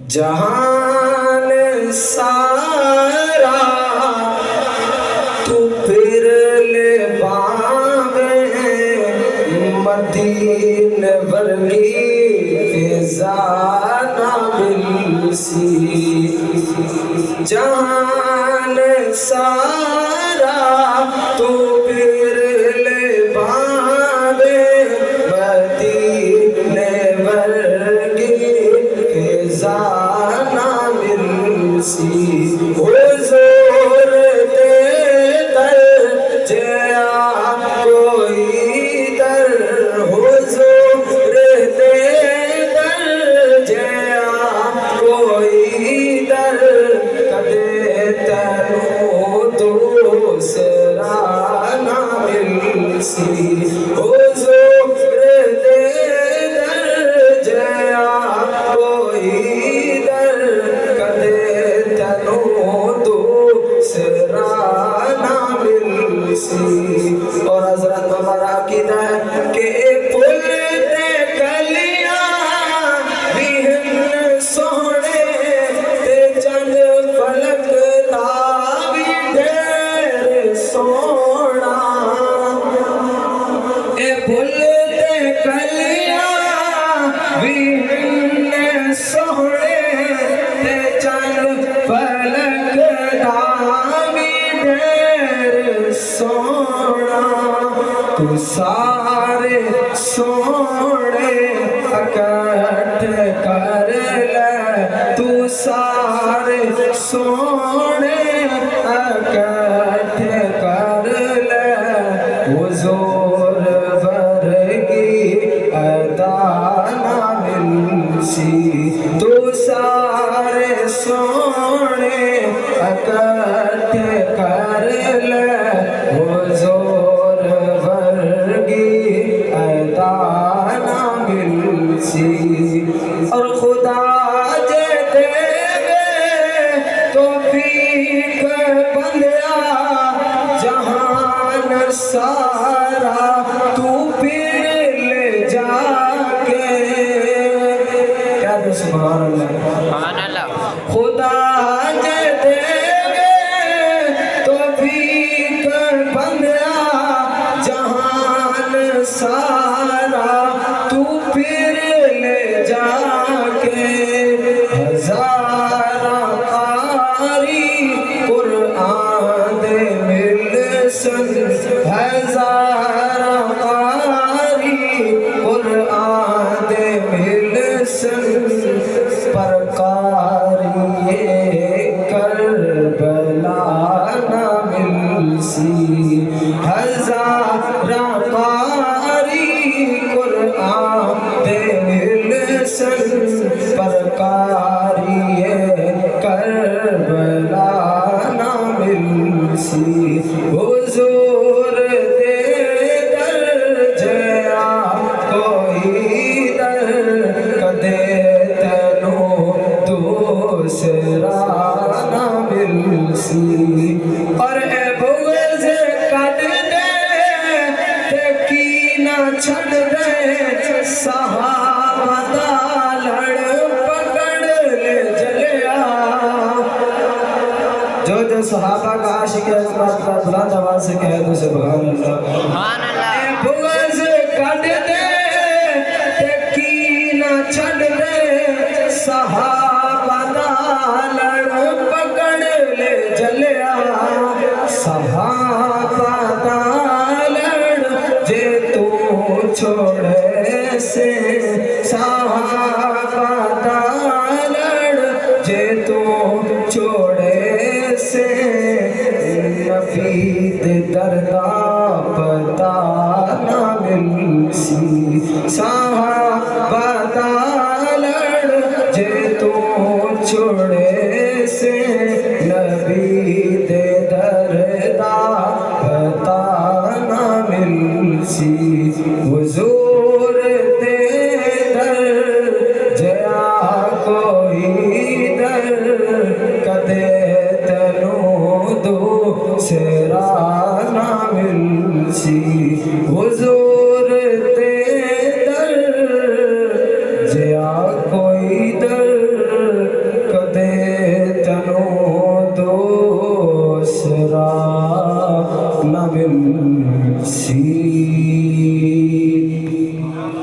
جہان سارا تو پھر لے باوے مدینے ورگی فضا نہ ملسی جہان سارا تو پھر لے باوے مدینے ورگی فضا نہ ملسی حضور دے در جیا کوئی در حضور دے در جیا کوئی در کدے تینوں دوسرا نہ ملسی حضور دے در جیا کوئی در کدے تینوں دوسرا نہ ملسی اور حضرت ہمارا عقیدہ ہے کہ پھول تے کلیاں بھی ہن سونے تے چند فلک دا بھی ڈھیر سونا اے پھول تے کلیاں بھی ہن سونے تے چند فلک دا بھی ڈھیر سونا تو سارے سونے اکٹھ کر لے تو سارے سونے اکٹھ کر لے حضور ورگی ادا نہ ملسی تو سارے سونے اکٹھ کر لے حضور ورگی ادا نہ ملسی اور خدا جے دے توفیق بندیا جہان سارا تو پھر لے جا کے کیا دو سبحان اللہ خدا جے دے توفیق بندیا جہان سارا تو پھر لے جا کے ہزارہ قاری قرآن دے مل سن ہزارہ قاری قرآن دے مل سن پر قاری کربلا نہ ملسی ہزارہ قاری قرآن دے مل سن پر قاری کربلا نہ ملسی حضور دے در جیا کوئی در کدے تینوں دوسرا نہ ملسی اور اے بغض کٹ دے تے کینہ چھڑ دے صحابہ دا لڑ پکڑ لے جلیا جو صحابہ کا عاشق ہے بلند آواز سے کہہ دو سبحان اللہ اے بغض کٹ دے تے کینہ چھڑ دے صحابہ دا لڑ پکڑ لے جلیا صحابہ دا لڑ جے تو چھوڑے سے صحابہ دا لڑ جے تو چھوڑے سے نبی دے دردا پتا نہ ملسی صحابہ دا لڑ جے تو چھوڑے سے نبی دے دردا پتا نہ ملسی حضور دے در جیا کوئی در کدے تینوں دوسرا نہ ملسی حضور دے در جیا کوئی در ਨਾ ਮਿਲਸੀ